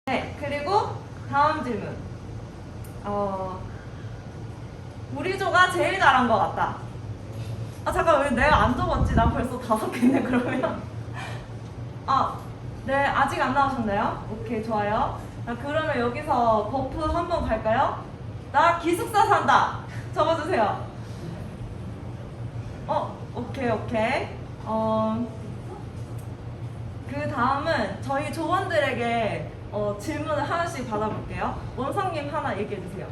네, 그리고 다음 질문. 우리 조가 제일 잘한 것 같다. 아, 잠깐, 왜 내가 안 적었지? 난 벌써 5개네, 그러면. 네, 아직 안 나오셨나요? 오케이, 좋아요. 자, 그러면 여기서 버프 한번 갈까요? 나 기숙사 산다. 적어주세요. 오케이. 그 다음은 저희 조원들에게 질문을 하나씩 받아볼게요. 원성님 하나 얘기해주세요.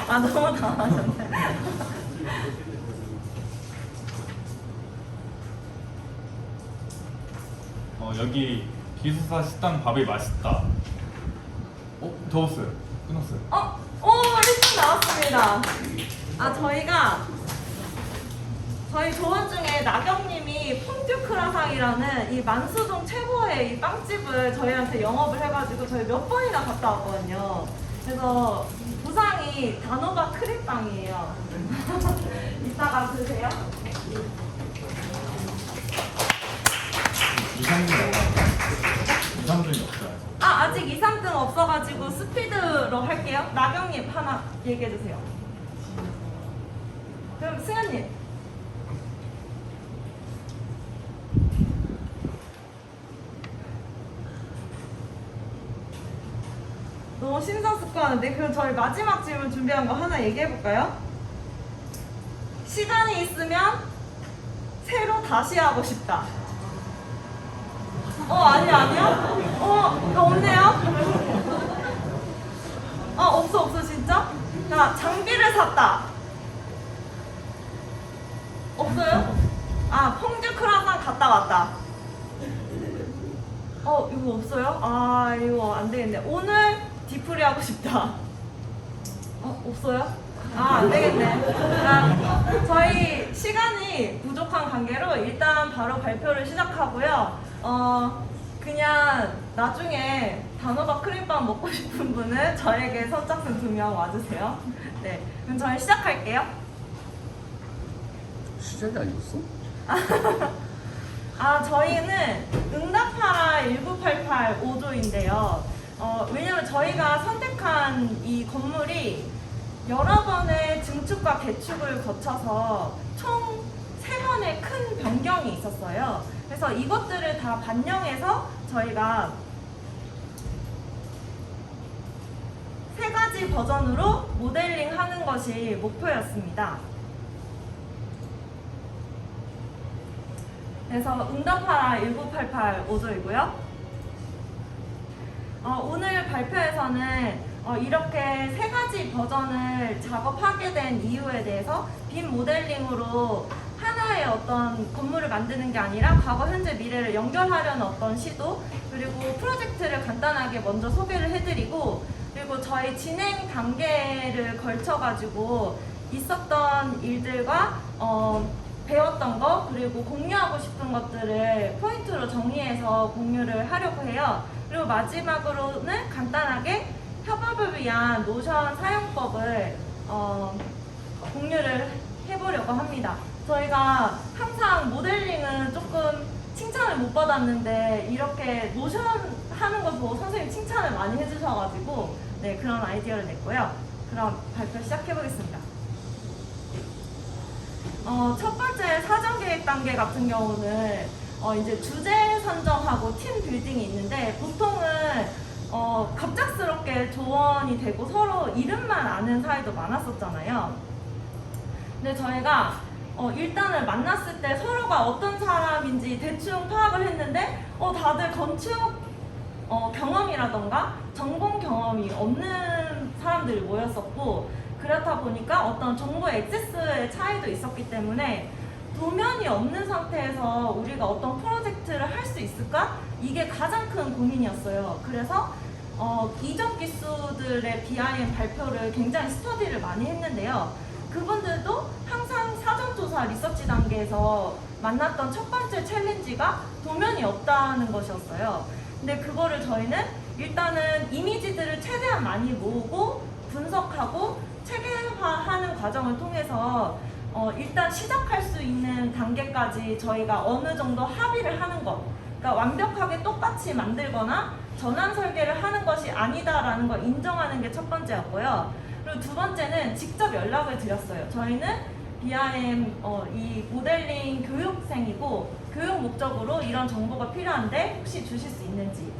아, 너무 당황하셨네. 여기 기숙사 식당 밥이 맛있다. 적었어요. 끊었어요. 리스트 나왔습니다. 저희 조원 중에 나경님이 퐁듀크라상이라는 이 만수동 최고의 이 빵집을 저희한테 영업을 해가지고 저희 몇 번이나 갔다 왔거든요. 그래서 부상이 단호박 크림빵이에요. 이따가 드세요. 2, 3등이 없어요. 아직 2, 3등 없어가지고 스피드로 할게요. 나경님 하나 얘기해주세요. 그럼 승현님. 너무 심사숙고하는데 그럼 저희 마지막 질문 준비한 거 하나 얘기해볼까요? 시간이 있으면 새로 다시 하고 싶다. 아니야? 이거 없네요? 없어, 진짜? 자, 장비를 샀다. 없어요? 퐁듀크라상 갔다 왔다. 이거 없어요? 이거 안 되겠네. 오늘 디프리 하고 싶다. 없어요? 안 되겠네. 자, 저희 시간이 부족한 관계로 일단 바로 발표를 시작하고요. 그냥 나중에 단호박 크림빵 먹고 싶은 분은 저에게 선착순 2명 와주세요. 네, 그럼 저희 시작할게요. 시작이 아니었어? 저희는 응답하라 1988 5조인데요. 왜냐면 저희가 선택한 이 건물이 여러 번의 증축과 개축을 거쳐서 총 3번의 큰 변경이 있었어요. 그래서 이것들을 다 반영해서 저희가 3가지 버전으로 모델링 하는 것이 목표였습니다. 그래서 응답하라 1988 5조이고요. 오늘 발표에서는 이렇게 3가지 버전을 작업하게 된 이유에 대해서 빔 모델링으로 하나의 어떤 건물을 만드는 게 아니라 과거, 현재, 미래를 연결하려는 어떤 시도, 그리고 프로젝트를 간단하게 먼저 소개를 해드리고, 그리고 저희 진행 단계를 걸쳐가지고 있었던 일들과 배웠던 거, 그리고 공유하고 싶은 것들을 포인트로 정리해서 공유를 하려고 해요. 그리고 마지막으로는 간단하게 협업을 위한 노션 사용법을 공유를 해보려고 합니다. 저희가 항상 모델링은 조금 칭찬을 못 받았는데 이렇게 노션 하는 걸 보고 선생님 칭찬을 많이 해주셔가지고 네, 그런 아이디어를 냈고요. 그럼 발표 시작해보겠습니다. 첫 번째 사전계획 단계 같은 경우는 이제 주제 선정하고 팀 빌딩이 있는데 보통은 갑작스럽게 조언이 되고 서로 이름만 아는 사이도 많았었잖아요. 근데 저희가 일단은 만났을 때 서로가 어떤 사람인지 대충 파악을 했는데 다들 건축 경험이라던가 전공 경험이 없는 사람들이 모였었고, 그렇다 보니까 어떤 정보 액세스의 차이도 있었기 때문에 도면이 없는 상태에서 우리가 어떤 프로젝트를 할 수 있을까? 이게 가장 큰 고민이었어요. 그래서 이전 기수들의 BIM 발표를 굉장히 스터디를 많이 했는데요. 그분들도 항상 사전조사 리서치 단계에서 만났던 첫 번째 챌린지가 도면이 없다는 것이었어요. 근데 그거를 저희는 일단은 이미지들을 최대한 많이 모으고 분석하고 체계화하는 과정을 통해서 일단 시작할 수 있는 단계까지 되기까지 저희가 어느 정도 합의를 하는 것, 그러니까 완벽하게 똑같이 만들거나 전환 설계를 하는 것이 아니다라는 걸 인정하는 게 첫 번째였고요. 그리고 두 번째는 직접 연락을 드렸어요. 저희는 BIM 이 모델링 교육생이고 교육 목적으로 이런 정보가 필요한데 혹시 주실 수 있는지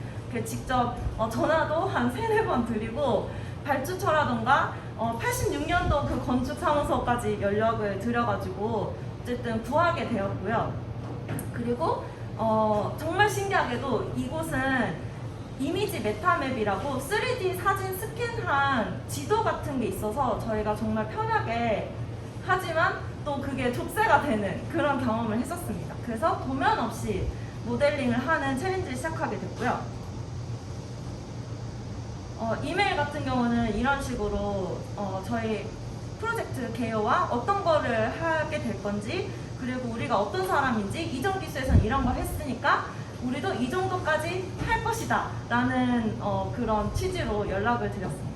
직접 전화도 한 3-4번 드리고 발주처라던가 86년도 그 건축사무소까지 연락을 드려가지고 어쨌든 구하게 되었고요. 그리고 정말 신기하게도 이곳은 이미지 메타맵이라고 3D 사진 스캔한 지도 같은 게 있어서 저희가 정말 편하게 하지만 또 그게 족쇄가 되는 그런 경험을 했었습니다. 그래서 도면 없이 모델링을 하는 챌린지를 시작하게 됐고요. 이메일 같은 경우는 이런 식으로 저희 프로젝트 개요와 어떤 거를 하게 될 건지 그리고 우리가 어떤 사람인지 이전 기수에선 이런 걸 했으니까 우리도 이 정도까지 할 것이다 라는 그런 취지로 연락을 드렸습니다.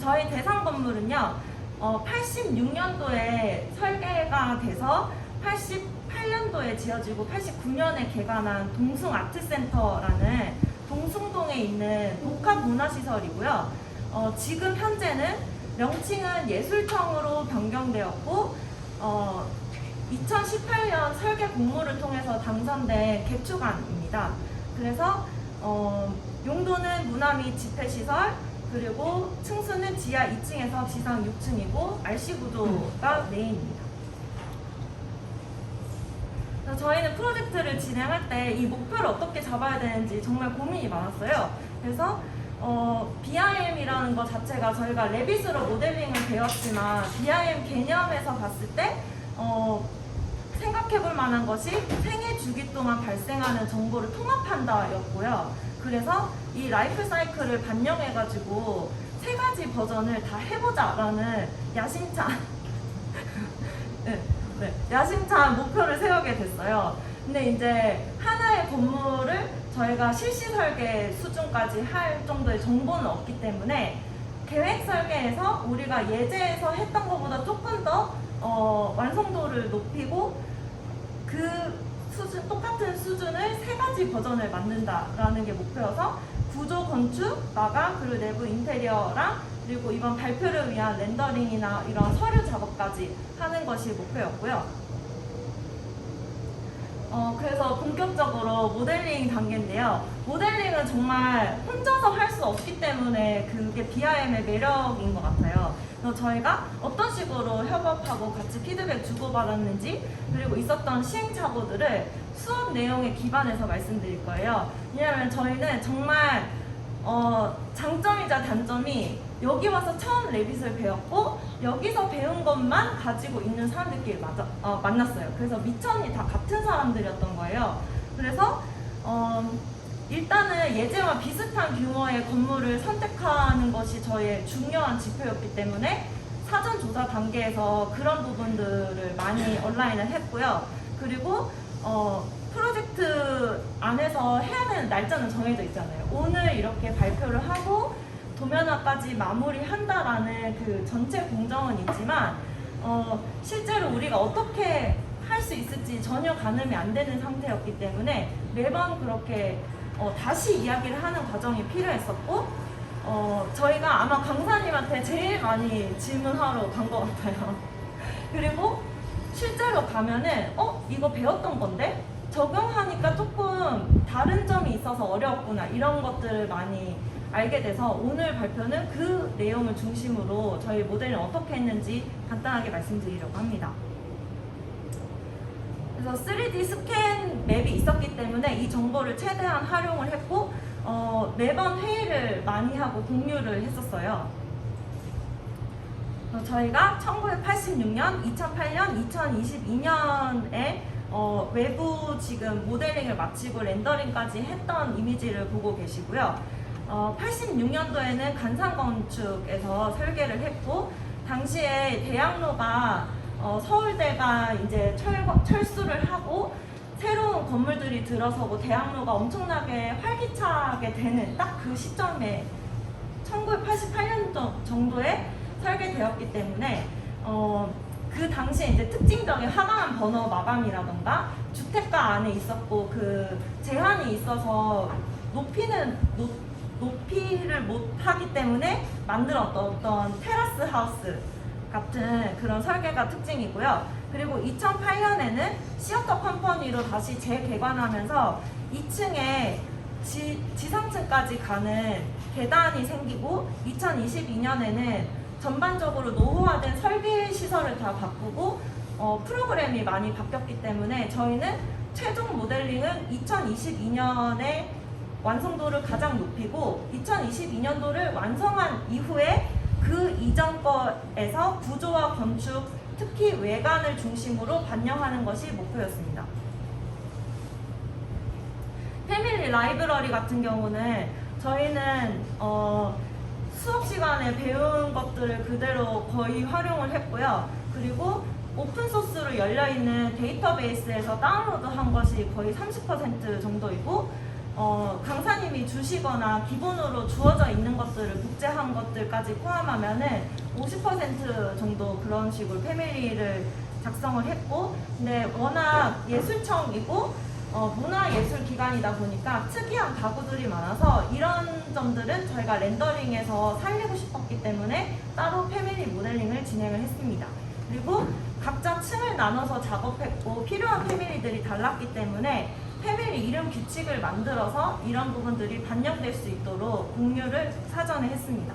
저희 대상 건물은요 86년도에 설계가 돼서 88년도에 지어지고 89년에 개관한 동숭 아트센터라는 동숭동에 있는 복합문화시설이고요. 지금 현재는 명칭은 예술청으로 변경되었고 2018년 설계 공모를 통해서 당선된 개축안입니다. 그래서 용도는 문화 및 집회시설 그리고 층수는 지하 2층에서 지상 6층이고 RC 구조가 메인입니다. 저희는 프로젝트를 진행할 때 이 목표를 어떻게 잡아야 되는지 정말 고민이 많았어요. 그래서 BIM이라는 것 자체가 저희가 레빗으로 모델링을 배웠지만 BIM 개념에서 봤을 때 생각해 볼 만한 것이 생애 주기 동안 발생하는 정보를 통합한다 였고요. 그래서 이 라이프 사이클을 반영해 가지고 3가지 버전을 다 해보자 라는 야심찬 야심찬 목표를 세우게 됐어요. 근데 이제 하나의 건물을 저희가 실시 설계 수준까지 할 정도의 정보는 없기 때문에 계획 설계에서 우리가 예제에서 했던 것보다 조금 더 완성도를 높이고 그 수준, 똑같은 수준을 3가지 버전을 만든다라는 게 목표여서 구조 건축, 마감, 그리고 내부 인테리어랑 그리고 이번 발표를 위한 렌더링이나 이런 서류 작업까지 하는 것이 목표였고요. 그래서 본격적으로 모델링 단계인데요. 모델링은 정말 혼자서 할 수 없기 때문에 그게 BIM의 매력인 것 같아요. 그래서 저희가 어떤 식으로 협업하고 같이 피드백 주고받았는지 그리고 있었던 시행착오들을 수업 내용에 기반해서 말씀드릴 거예요. 왜냐하면 저희는 정말 장점이자 단점이 여기 와서 처음 레빗을 배웠고 여기서 배운 것만 가지고 있는 사람들끼리 만났어요. 그래서 미천이 다 같은 사람들이었던 거예요. 그래서 일단은 예제와 비슷한 규모의 건물을 선택하는 것이 저희의 중요한 지표였기 때문에 사전 조사 단계에서 그런 부분들을 많이 온라인을 했고요. 그리고 프로젝트 안에서 해야 되는 날짜는 정해져 있잖아요. 오늘 이렇게 발표를 하고 도면화까지 마무리한다라는 그 전체 공정은 있지만 실제로 우리가 어떻게 할 수 있을지 전혀 가늠이 안 되는 상태였기 때문에 매번 그렇게 다시 이야기를 하는 과정이 필요했었고 저희가 아마 강사님한테 제일 많이 질문하러 간 것 같아요. 그리고 실제로 가면은 이거 배웠던 건데 적용하니까 조금 다른 점이 있어서 어려웠구나 이런 것들을 많이 알게 돼서 오늘 발표는 그 내용을 중심으로 저희 모델을 어떻게 했는지 간단하게 말씀드리려고 합니다. 그래서 3D 스캔 맵이 있었기 때문에 이 정보를 최대한 활용을 했고 매번 회의를 많이 하고 공유를 했었어요. 저희가 1986년, 2008년, 2022년에 외부 지금 모델링을 마치고 렌더링까지 했던 이미지를 보고 계시고요. 86년도에는 간상건축에서 설계를 했고 당시에 대학로가 서울대가 이제 철수를 하고 새로운 건물들이 들어서고 대학로가 엄청나게 활기차게 되는 딱 그 시점에 1988년 정도에 설계되었기 때문에 그 당시에 이제 특징적인 하강한 번호 마감이라던가 주택가 안에 있었고 그 제한이 있어서 높이를 못 하기 때문에 만들었던 어떤 테라스 하우스 같은 그런 설계가 특징이고요. 그리고 2008년에는 시어터 컴퍼니로 다시 재개관하면서 2층에 지상층까지 가는 계단이 생기고 2022년에는 전반적으로 노후화된 설비 시설을 다 바꾸고 프로그램이 많이 바뀌었기 때문에 저희는 최종 모델링은 2022년에 완성도를 가장 높이고 2022년도를 완성한 이후에 그 이전 거에서 구조와 건축, 특히 외관을 중심으로 반영하는 것이 목표였습니다. 패밀리 라이브러리 같은 경우는 저희는 수업 시간에 배운 것들을 그대로 거의 활용을 했고요. 그리고 오픈소스로 열려있는 데이터베이스에서 다운로드한 것이 거의 30% 정도이고 강사님이 주시거나 기본으로 주어져 있는 것들을 복제한 것들까지 포함하면은 50% 정도 그런 식으로 패밀리를 작성을 했고, 근데 워낙 예술청이고 문화예술기관이다 보니까 특이한 가구들이 많아서 이런 점들은 저희가 렌더링에서 살리고 싶었기 때문에 따로 패밀리 모델링을 진행을 했습니다. 그리고 각자 층을 나눠서 작업했고 필요한 패밀리들이 달랐기 때문에 패밀리 이름 규칙을 만들어서 이런 부분들이 반영될 수 있도록 공유를 사전에 했습니다.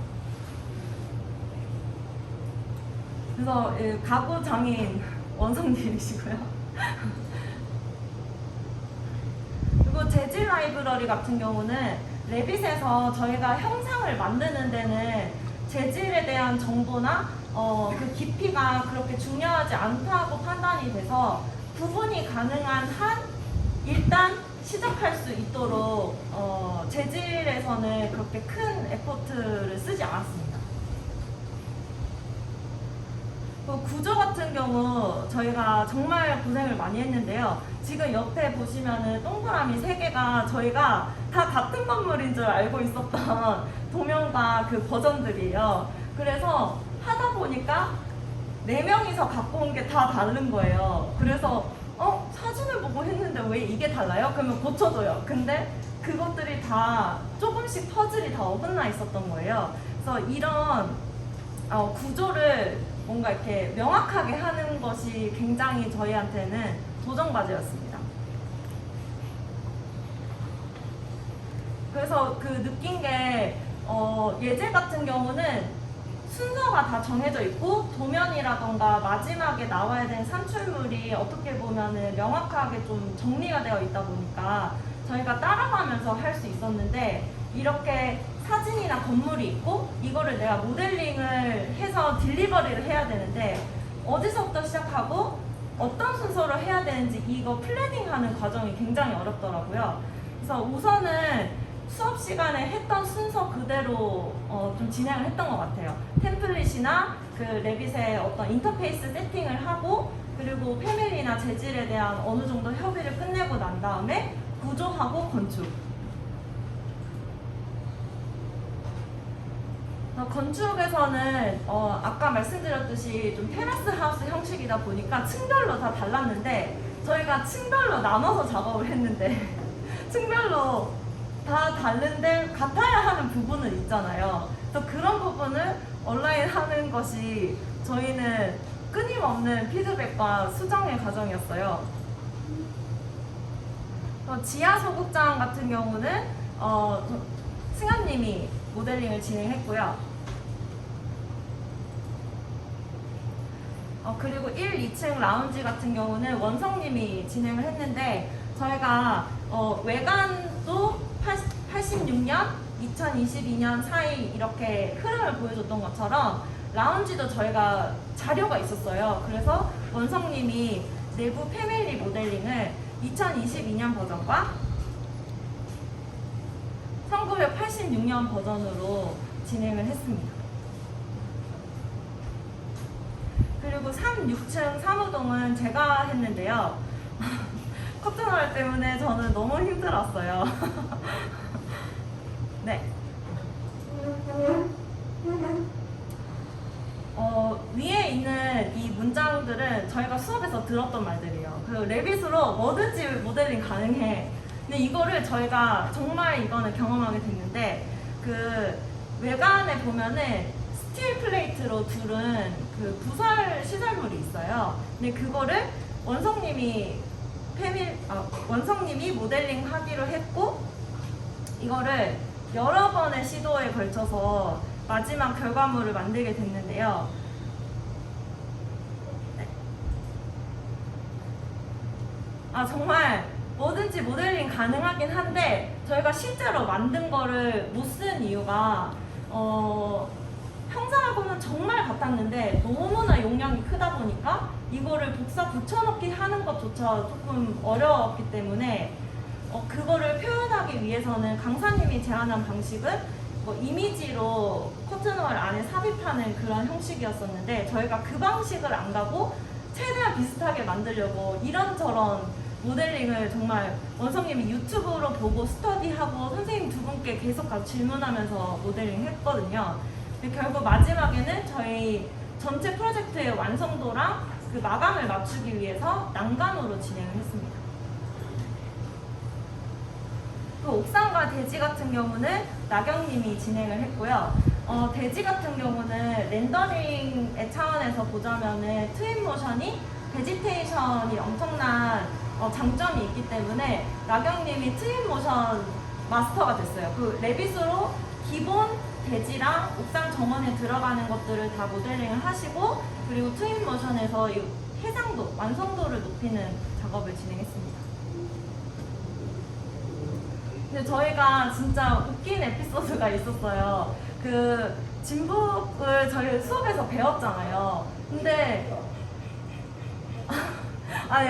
그래서 가구 장인 원성님이시고요. 그리고 재질 라이브러리 같은 경우는 레빗에서 저희가 형상을 만드는 데는 재질에 대한 정보나 그 깊이가 그렇게 중요하지 않다고 판단이 돼서 구분이 가능한 한 일단 시작할 수 있도록 재질에서는 그렇게 큰 에포트를 쓰지 않았습니다. 구조 같은 경우 저희가 정말 고생을 많이 했는데요. 지금 옆에 보시면은 동그라미 3개가 저희가 다 같은 건물인 줄 알고 있었던 도면과 그 버전들이에요. 그래서 하다 보니까 4명이서 갖고 온 게 다 다른 거예요. 그래서 사진을 보고 했는데 왜 이게 달라요? 그러면 고쳐줘요. 근데 그것들이 다 조금씩 퍼즐이 다 어긋나 있었던 거예요. 그래서 이런 구조를 뭔가 이렇게 명확하게 하는 것이 굉장히 저희한테는 도전과제였습니다. 그래서 그 느낀 게 예제 같은 경우는 순서가 다 정해져 있고 도면이라던가 마지막에 나와야 되는 산출물이 어떻게 보면은 명확하게 좀 정리가 되어 있다 보니까 저희가 따라가면서 할 수 있었는데, 이렇게 사진이나 건물이 있고 이거를 내가 모델링을 해서 딜리버리를 해야 되는데 어디서부터 시작하고 어떤 순서로 해야 되는지 이거 플래닝하는 과정이 굉장히 어렵더라고요. 그래서 우선은 수업 시간에 했던 순서 그대로 좀 진행을 했던 것 같아요. 템플릿이나 그 레빗의 어떤 인터페이스 세팅을 하고, 그리고 패밀리나 재질에 대한 어느 정도 협의를 끝내고 난 다음에 구조하고 건축. 건축에서는 아까 말씀드렸듯이 좀 테라스 하우스 형식이다 보니까 층별로 다 달랐는데 저희가 층별로 나눠서 작업을 했는데 층별로 다 다른데 같아야 하는 부분은 있잖아요. 그래서 그런 부분을 온라인 하는 것이 저희는 끊임없는 피드백과 수정의 과정이었어요. 지하 소극장 같은 경우는 승현님이 모델링을 진행했고요. 그리고 1, 2층 라운지 같은 경우는 원성님이 진행을 했는데 저희가 외관도 86년, 2022년 사이 이렇게 흐름을 보여줬던 것처럼 라운지도 저희가 자료가 있었어요. 그래서 원성님이 내부 패밀리 모델링을 2022년 버전과 1986년 버전으로 진행을 했습니다. 그리고 3, 6층 사무동은 제가 했는데요. 커튼홀 때문에 저는 너무 힘들었어요. 네. 위에 있는 이 문장들은 저희가 수업에서 들었던 말들이에요. 그 레빗으로 뭐든지 모델링 가능해. 근데 이거를 저희가 정말 이거는 경험하게 됐는데 그 외관에 보면은 스틸 플레이트로 둘은 그 부설 시설물이 있어요. 근데 그거를 원성님이 모델링 하기로 했고 이거를 여러 번의 시도에 걸쳐서 마지막 결과물을 만들게 됐는데요. 네. 정말 뭐든지 모델링 가능하긴 한데 저희가 실제로 만든 거를 못 쓴 이유가 형상하고는 정말 같았는데 너무나 용량이 크다 보니까 이거를 복사 붙여넣기 하는 것조차 조금 어려웠기 때문에 그거를 표현하기 위해서는 강사님이 제안한 방식은 뭐 이미지로 커튼월 안에 삽입하는 그런 형식이었었는데 저희가 그 방식을 안 가고 최대한 비슷하게 만들려고 이런저런 모델링을 정말 원성님이 유튜브로 보고 스터디하고 선생님 두 분께 계속 가서 질문하면서 모델링 했거든요. 근데 결국 마지막에는 저희 전체 프로젝트의 완성도랑 그 마감을 맞추기 위해서 난간으로 진행을 했습니다. 그 옥상과 대지 같은 경우는 나경님이 진행을 했고요. 대지 같은 경우는 렌더링의 차원에서 보자면은 트윈 모션이 베지테이션이 엄청난 장점이 있기 때문에 나경님이 트윈 모션 마스터가 됐어요. 그 레빗으로 기본 대지랑 옥상 정원에 들어가는 것들을 다 모델링을 하시고 그리고 트윈 모션에서 이 해상도, 완성도를 높이는 작업을 진행했습니다. 근데 저희가 진짜 웃긴 에피소드가 있었어요. 그 진북을 저희 수업에서 배웠잖아요. 근데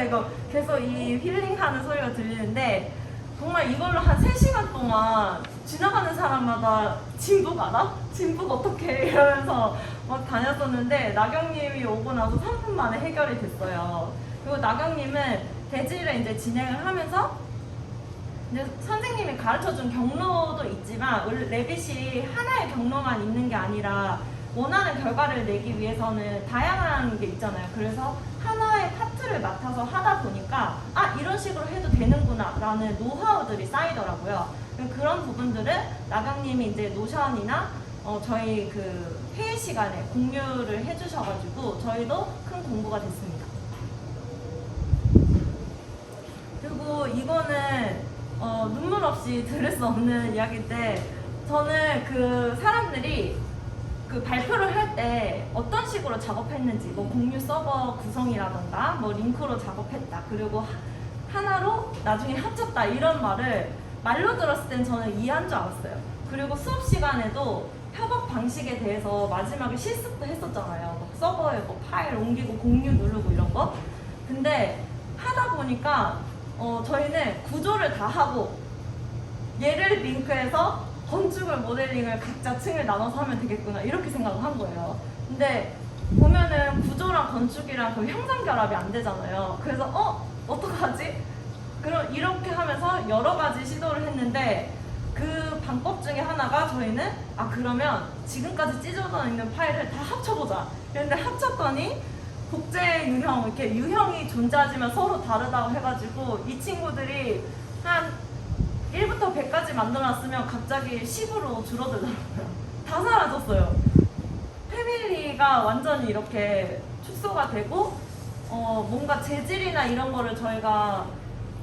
이거 계속 이 힐링하는 소리가 들리는데 정말 이걸로 한 3시간 동안 지나가는 사람마다 진북 알아? 진북 어떡해? 이러면서 막 다녔었는데 나경님이 오고 나서 3분 만에 해결이 됐어요. 그리고 나경님은 대지를 이제 진행을 하면서 근데 선생님이 가르쳐준 경로도 있지만 원래 레빗이 하나의 경로만 있는 게 아니라 원하는 결과를 내기 위해서는 다양한 게 있잖아요. 그래서 하나의 파트를 맡아서 하다 보니까 이런 식으로 해도 되는구나 라는 노하우들이 쌓이더라고요. 그런 부분들은 나경님이 이제 노션이나 저희 그 회의 시간에 공유를 해주셔가지고 저희도 큰 공부가 됐습니다. 그리고 이거는 눈물 없이 들을 수 없는 이야기인데 저는 그 사람들이 그 발표를 할 때 어떤 식으로 작업했는지 뭐 공유 서버 구성이라던가 뭐 링크로 작업했다 그리고 하나로 나중에 합쳤다 이런 말을 말로 들었을 땐 저는 이해한 줄 알았어요. 그리고 수업 시간에도 협업 방식에 대해서 마지막에 실습도 했었잖아요. 막 서버에 뭐 파일 옮기고 공유 누르고 이런 거. 근데 하다 보니까 저희는 구조를 다 하고 얘를 링크해서 건축을 모델링을 각자 층을 나눠서 하면 되겠구나 이렇게 생각을 한 거예요. 근데 보면은 구조랑 건축이랑 그 형상 결합이 안 되잖아요. 그래서 어떡하지? 그럼 이렇게 하면서 여러 가지 시도를 했는데 그 방법 중에 하나가 저희는 그러면 지금까지 찢어져 있는 파일을 다 합쳐보자. 그런데 합쳤더니 국제 유형 이렇게 유형이 존재하지만 서로 다르다고 해가지고 이 친구들이 한 1부터 100까지 만들어놨으면 갑자기 10으로 줄어들더라고요. 다 사라졌어요. 패밀리가 완전히 이렇게 축소가 되고 뭔가 재질이나 이런 거를 저희가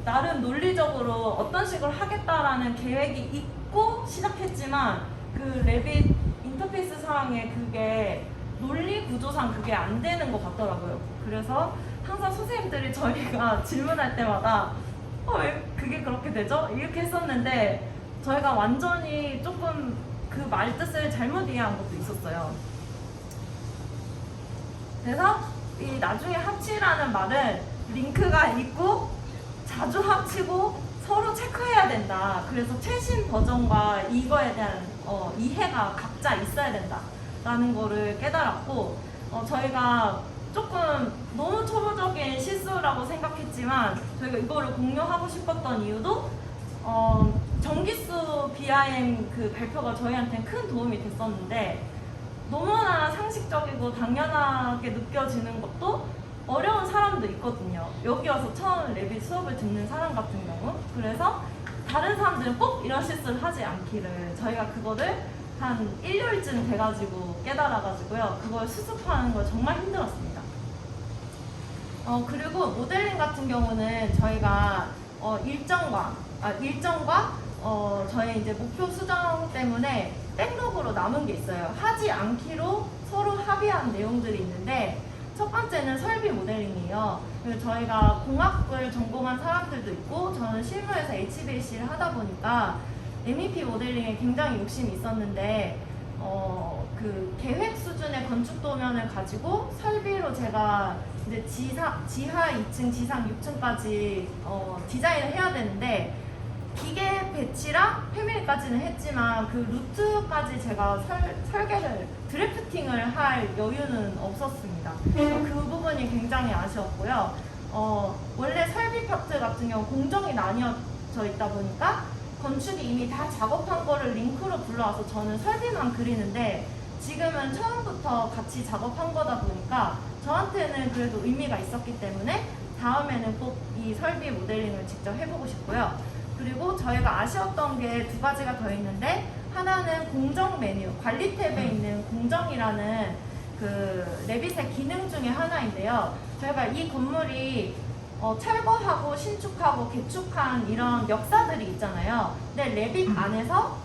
나름 논리적으로 어떤 식으로 하겠다라는 계획이 있고 시작했지만 그 레빗 인터페이스 상에 그게 논리 구조상 그게 안 되는 것 같더라고요. 그래서 항상 선생님들이 저희가 질문할 때마다 왜 그게 그렇게 되죠? 이렇게 했었는데 저희가 완전히 조금 그 말 뜻을 잘못 이해한 것도 있었어요. 그래서 이 나중에 합치라는 말은 링크가 있고 자주 합치고 서로 체크해야 된다. 그래서 최신 버전과 이거에 대한 이해가 각자 있어야 된다라는 거를 깨달았고 저희가 조금 너무 초보적인 실수라고 생각했지만 저희가 이거를 공유하고 싶었던 이유도 정기수 BIM 그 발표가 저희한테 큰 도움이 됐었는데 너무나 상식적이고 당연하게 느껴지는 것도 어려운 사람도 있거든요. 여기 와서 처음 레빗 수업을 듣는 사람 같은 경우. 그래서 다른 사람들은 꼭 이런 실수를 하지 않기를 저희가 그거를 한 1년쯤 돼가지고 깨달아가지고요. 그걸 수습하는 걸 정말 힘들었습니다. 그리고 모델링 같은 경우는 저희가 일정과 저희 이제 목표 수정 때문에 백록으로 남은 게 있어요. 하지 않기로 서로 합의한 내용들이 있는데 첫 번째는 설비 모델링이에요. 그래서 저희가 공학을 전공한 사람들도 있고 저는 실무에서 HVAC를 하다 보니까 MEP 모델링에 굉장히 욕심이 있었는데 그 계획 수준의 건축 도면을 가지고 설비로 제가 이제 지하 2층, 지상 6층까지 디자인을 해야 되는데 기계 배치랑 패밀리까지는 했지만 그 루트까지 제가 설계를 드래프팅을 할 여유는 없었습니다. 그 부분이 굉장히 아쉬웠고요. 원래 설비 파트 같은 경우 공정이 나뉘어져 있다 보니까 건축이 이미 다 작업한 거를 링크로 불러와서 저는 설비만 그리는데 지금은 처음부터 같이 작업한 거다 보니까 저한테는 그래도 의미가 있었기 때문에 다음에는 꼭 이 설비 모델링을 직접 해보고 싶고요. 그리고 저희가 아쉬웠던 게 두 가지가 더 있는데 하나는 공정 메뉴, 관리 탭에 있는 공정이라는 그 레빗의 기능 중에 하나인데요. 저희가 이 건물이 철거하고 신축하고 개축한 이런 역사들이 있잖아요. 근데 레빗 안에서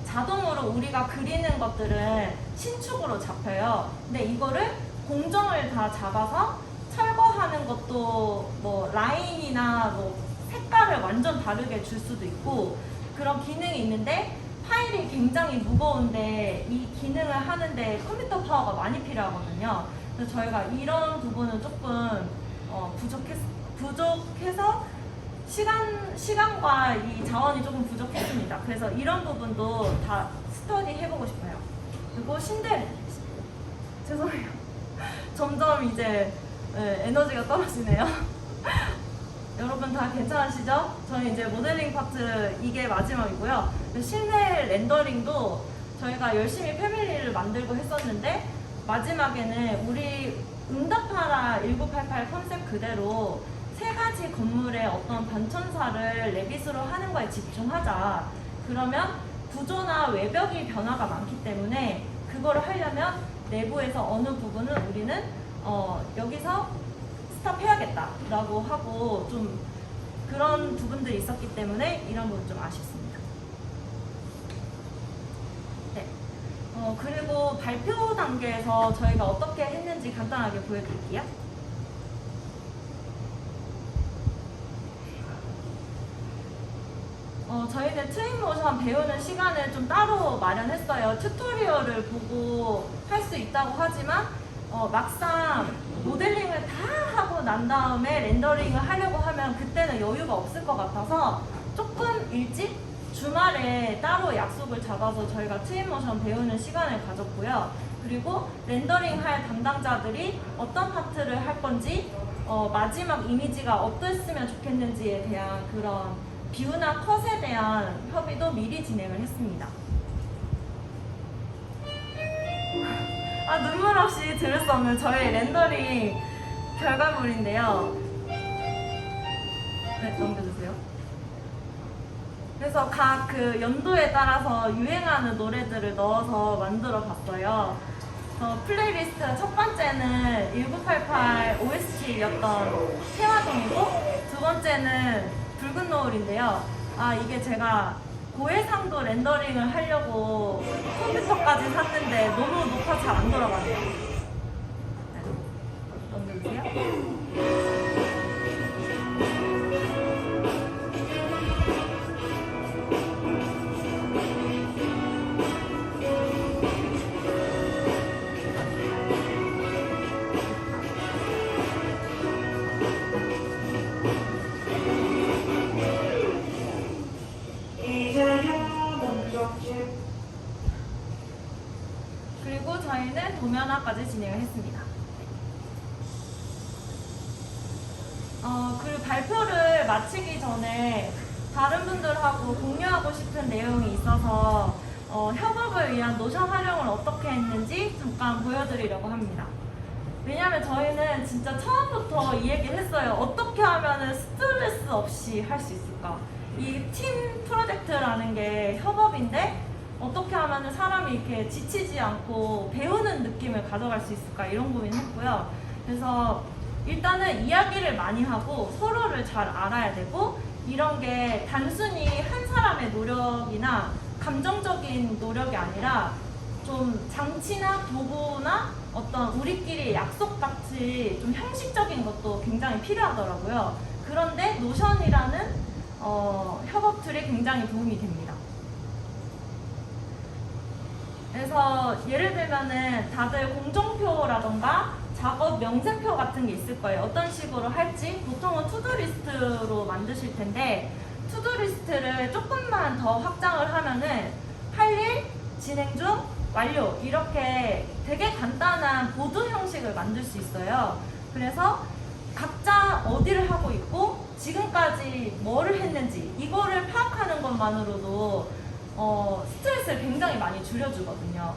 자동으로 우리가 그리는 것들은 신축으로 잡혀요. 근데 이거를 공정을 다 잡아서 철거하는 것도 뭐 라인이나 뭐 색깔을 완전 다르게 줄 수도 있고 그런 기능이 있는데 파일이 굉장히 무거운데 이 기능을 하는데 컴퓨터 파워가 많이 필요하거든요. 그래서 저희가 이런 부분은 조금 부족해서 시간과 이 자원이 조금 부족했습니다. 그래서 이런 부분도 다 스터디 해보고 싶어요. 그리고 죄송해요. 점점 이제 에너지가 떨어지네요. 여러분 다 괜찮으시죠? 저희 이제 모델링 파트 이게 마지막이고요. 실내 렌더링도 저희가 열심히 패밀리를 만들고 했었는데 마지막에는 우리 응답하라 1988 컨셉 그대로 세 가지 건물의 어떤 반천사를 레빗으로 하는 거에 집중하자. 그러면 구조나 외벽이 변화가 많기 때문에 그거를 하려면 내부에서 어느 부분은 우리는 여기서 스탑해야겠다라고 하고 좀 그런 부분들이 있었기 때문에 이런 부분 좀 아쉽습니다. 네. 그리고 발표 단계에서 저희가 어떻게 했는지 간단하게 보여드릴게요. 저희는 트윈모션 배우는 시간을 좀 따로 마련했어요. 튜토리얼을 보고 할 수 있다고 하지만 막상 모델링을 다 하고 난 다음에 렌더링을 하려고 하면 그때는 여유가 없을 것 같아서 조금 일찍 주말에 따로 약속을 잡아서 저희가 트윈모션 배우는 시간을 가졌고요. 그리고 렌더링 할 담당자들이 어떤 파트를 할 건지 마지막 이미지가 어땠으면 좋겠는지에 대한 그런 뷰나 컷에 대한 협의도 미리 진행을 했습니다. 눈물 없이 들을 수 없는 저희 렌더링 결과물인데요. 네, 넘겨주세요. 그래서 각 그 연도에 따라서 유행하는 노래들을 넣어서 만들어 봤어요. 플레이리스트 첫 번째는 1988 OST였던 태화동이고 두 번째는 붉은 노을인데요. 이게 제가 고해상도 렌더링을 하려고 컴퓨터까지 샀는데 너무 녹화 잘 안 돌아가네요. 네. 넘겨주세요. 그리고 저희는 도면화까지 진행을 했습니다. 그리고 발표를 마치기 전에 다른 분들하고 공유하고 싶은 내용이 있어서 협업을 위한 노션 활용을 어떻게 했는지 잠깐 보여드리려고 합니다. 왜냐면 저희는 진짜 처음부터 이 얘기를 했어요. 어떻게 하면 스트레스 없이 할 수 있을까? 이 팀 프로젝트라는 게 협업인데 어떻게 하면 사람이 이렇게 지치지 않고 배우는 느낌을 가져갈 수 있을까? 이런 고민했고요. 그래서 일단은 이야기를 많이 하고 서로를 잘 알아야 되고 이런 게 단순히 한 사람의 노력이나 감정적인 노력이 아니라 좀 장치나 도구나 어떤 우리끼리 약속같이 좀 형식적인 것도 굉장히 필요하더라고요. 그런데 노션이라는 협업 툴이 굉장히 도움이 됩니다. 그래서 예를 들면은 다들 공정표라던가 작업 명세표 같은 게 있을 거예요. 어떤 식으로 할지 보통은 투두리스트로 만드실 텐데 투두리스트를 조금만 더 확장을 하면은 할 일, 진행 중, 완료 이렇게 되게 간단한 보드 형식을 만들 수 있어요. 그래서 각자 어디를 하고 있고 지금까지 뭐를 했는지 이거를 파악하는 것만으로도 스트레스를 굉장히 많이 줄여주거든요.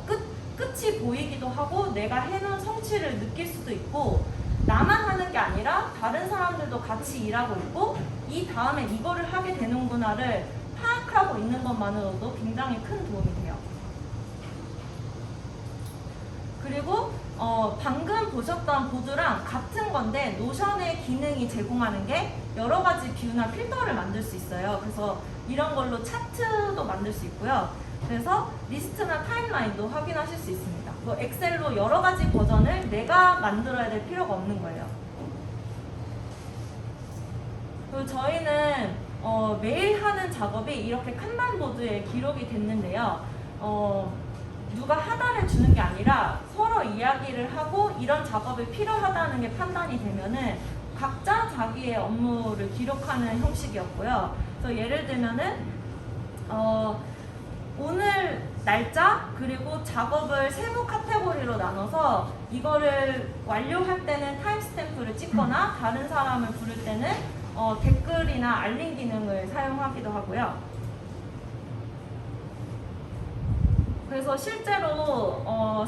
끝이 보이기도 하고 내가 해놓은 성취를 느낄 수도 있고 나만 하는 게 아니라 다른 사람들도 같이 일하고 있고 이 다음에 이거를 하게 되는구나를 파악하고 있는 것만으로도 굉장히 큰 도움이 돼요. 그리고 방금 보셨던 보드랑 같은 건데 노션의 기능이 제공하는 게 여러 가지 뷰나 필터를 만들 수 있어요. 그래서 이런 걸로 차트도 만들 수 있고요. 그래서 리스트나 타임라인도 확인하실 수 있습니다. 뭐 엑셀로 여러 가지 버전을 내가 만들어야 될 필요가 없는 거예요. 그리고 저희는 매일 하는 작업이 이렇게 칸반보드에 기록이 됐는데요. 누가 하나를 주는 게 아니라 서로 이야기를 하고 이런 작업이 필요하다는 게 판단이 되면은 각자 자기의 업무를 기록하는 형식이었고요. 그래서 예를 들면은 오늘 날짜 그리고 작업을 세부 카테고리로 나눠서 이거를 완료할 때는 타임스탬프를 찍거나 다른 사람을 부를 때는 댓글이나 알림 기능을 사용하기도 하고요. 그래서 실제로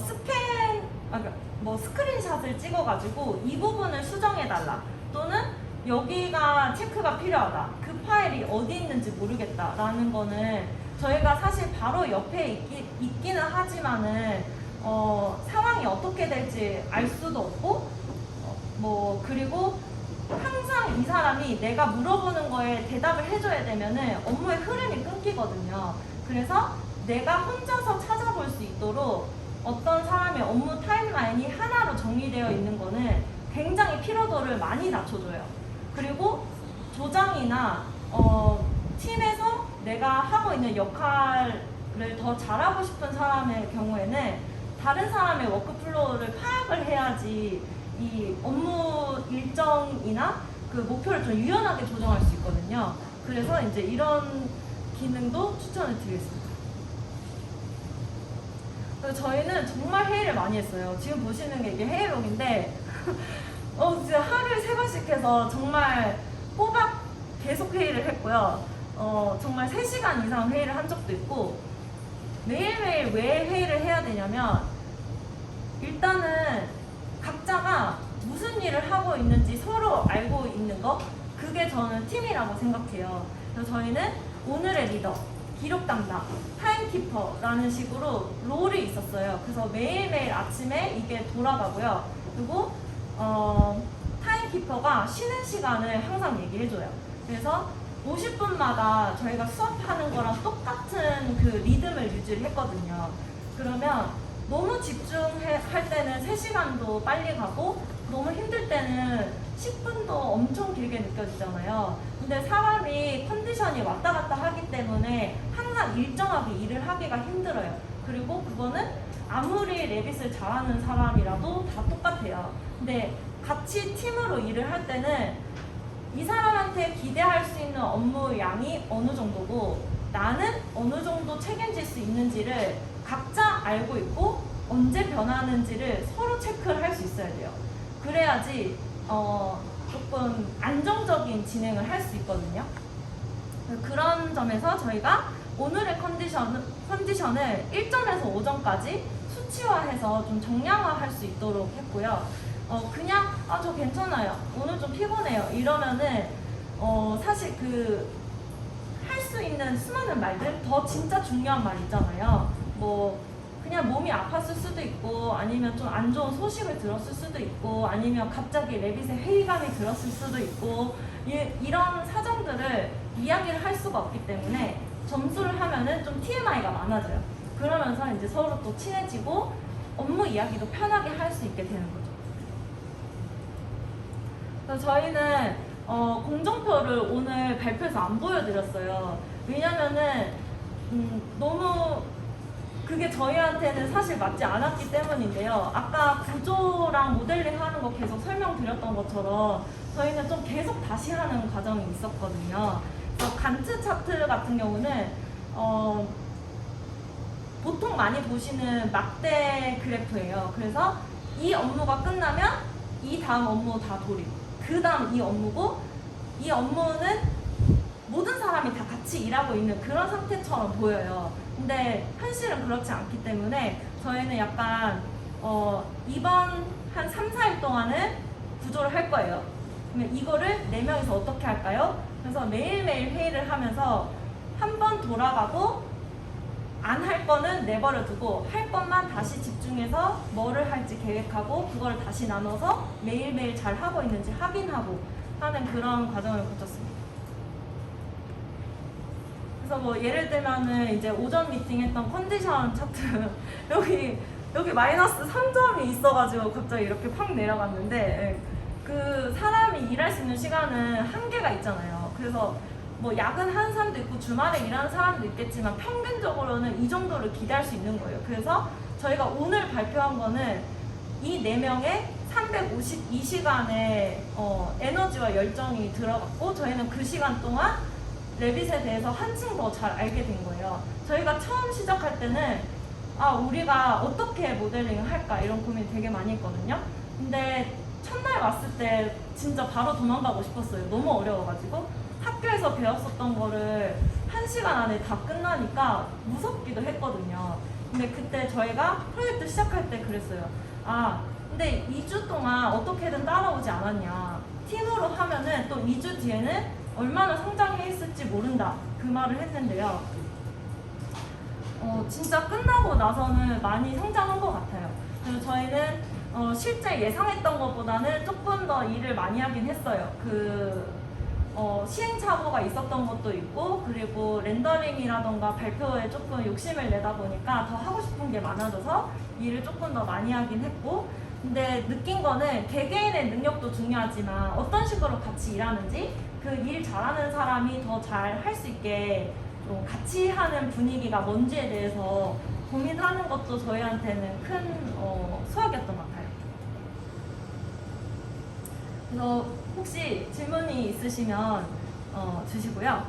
스크린샷을 찍어가지고 이 부분을 수정해달라 또는 여기가 체크가 필요하다 그 파일이 어디 있는지 모르겠다라는 거는 저희가 사실 바로 옆에 있기는 하지만은 상황이 어떻게 될지 알 수도 없고 그리고 항상 이 사람이 내가 물어보는 거에 대답을 해줘야 되면은 업무의 흐름이 끊기거든요. 그래서 내가 혼자서 찾아볼 수 있도록 어떤 사람의 업무 타임라인이 하나로 정리되어 있는 거는 굉장히 피로도를 많이 낮춰줘요. 그리고 조장이나 팀에서 내가 하고 있는 역할을 더 잘하고 싶은 사람의 경우에는 다른 사람의 워크플로우를 파악을 해야지 이 업무 일정이나 그 목표를 좀 유연하게 조정할 수 있거든요. 그래서 이제 이런 기능도 추천을 드리겠습니다. 저희는 정말 회의를 많이 했어요. 지금 보시는 게 이게 회의록인데 진짜 하루에 3번씩 해서 정말 꼬박 계속 회의를 했고요. 정말 3시간 이상 회의를 한 적도 있고 매일매일 왜 회의를 해야 되냐면 일단은 각자가 무슨 일을 하고 있는지 서로 알고 있는 거 그게 저는 팀이라고 생각해요. 그래서 저희는 오늘의 리더 기록 담당, 타임키퍼라는 식으로 롤이 있었어요. 그래서 매일매일 아침에 이게 돌아가고요. 그리고 타임키퍼가 쉬는 시간을 항상 얘기해줘요. 그래서 50분마다 저희가 수업하는 거랑 똑같은 그 리듬을 유지를 했거든요. 그러면 너무 집중할 때는 3시간도 빨리 가고 너무 힘들 때는 10분도 엄청 길게 느껴지잖아요. 근데 사람이 컨디션이 왔다 갔다 하기 때문에 항상 일정하게 일을 하기가 힘들어요. 그리고 그거는 아무리 레빗을 잘하는 사람이라도 다 똑같아요. 근데 같이 팀으로 일을 할 때는 이 사람한테 기대할 수 있는 업무 양이 어느 정도고 나는 어느 정도 책임질 수 있는지를 각자 알고 있고 언제 변하는지를 서로 체크를 할 수 있어야 돼요. 그래야지 조금 안정적인 진행을 할 수 있거든요. 그런 점에서 저희가 오늘의 컨디션을 1점에서 5점까지 수치화해서 좀 정량화할 수 있도록 했고요. 그냥 저 괜찮아요. 오늘 좀 피곤해요. 이러면은 사실 할 수 있는 수많은 말들, 더 진짜 중요한 말 있잖아요. 뭐 그냥 몸이 아팠을 수도 있고, 아니면 좀 안 좋은 소식을 들었을 수도 있고, 아니면 갑자기 레빗에 회의감이 들었을 수도 있고, 이런 사정들을 이야기를 할 수가 없기 때문에 점수를 하면은 좀 TMI가 많아져요. 그러면서 이제 서로 또 친해지고 업무 이야기도 편하게 할 수 있게 되는 거죠. 그래서 저희는 공정표를 오늘 발표해서 안 보여드렸어요. 왜냐면은 너무 그게 저희한테는 사실 맞지 않았기 때문인데요. 아까 구조랑 모델링 하는 거 계속 설명드렸던 것처럼 저희는 좀 계속 다시 하는 과정이 있었거든요. 그래서 간트 차트 같은 경우는 보통 많이 보시는 막대 그래프예요. 그래서 이 업무가 끝나면 이 다음 업무 다 돌입. 그 다음 이 업무고, 이 업무는 모든 사람이 다 같이 일하고 있는 그런 상태처럼 보여요. 근데 현실은 그렇지 않기 때문에 저희는 약간 이번 한 3, 4일 동안은 구조를 할 거예요. 그러면 이거를 4명이서 어떻게 할까요? 그래서 매일매일 회의를 하면서 한 번 돌아가고 안 할 거는 내버려 두고 할 것만 다시 집중해서 뭐를 할지 계획하고 그걸 다시 나눠서 매일매일 잘 하고 있는지 확인하고 하는 그런 과정을 거쳤습니다. 그래서 뭐 예를 들면은 이제 오전 미팅했던 컨디션 차트 여기 마이너스 3점이 있어가지고 갑자기 이렇게 팍 내려갔는데, 그 사람이 일할 수 있는 시간은 한계가 있잖아요. 그래서 뭐 야근하는 사람도 있고 주말에 일하는 사람도 있겠지만 평균적으로는 이 정도를 기대할 수 있는 거예요. 그래서 저희가 오늘 발표한 거는 이 4명의 352시간의 에너지와 열정이 들어갔고, 저희는 그 시간 동안 레빗에 대해서 한층 더 잘 알게 된 거예요. 저희가 처음 시작할 때는 우리가 어떻게 모델링을 할까 이런 고민 되게 많이 했거든요. 근데 첫날 왔을 때 진짜 바로 도망가고 싶었어요. 너무 어려워가지고. 학교에서 배웠었던 거를 1시간 안에 다 끝나니까 무섭기도 했거든요. 근데 그때 저희가 프로젝트 시작할 때 그랬어요. 근데 2주 동안 어떻게든 따라오지 않았냐. 팀으로 하면은 또 2주 뒤에는 얼마나 성장해 있을지 모른다. 그 말을 했는데요. 진짜 끝나고 나서는 많이 성장한 것 같아요. 그래서 저희는 실제 예상했던 것보다는 조금 더 일을 많이 하긴 했어요. 시행착오가 있었던 것도 있고, 그리고 렌더링이라던가 발표에 조금 욕심을 내다 보니까 더 하고 싶은 게 많아져서 일을 조금 더 많이 하긴 했고, 근데 느낀 거는 개개인의 능력도 중요하지만 어떤 식으로 같이 일하는지, 그 일 잘하는 사람이 더 잘 할 수 있게 좀 같이 하는 분위기가 뭔지에 대해서 고민하는 것도 저희한테는 큰 수학이었던 것 같아요. 그래서 혹시 질문이 있으시면 주시고요.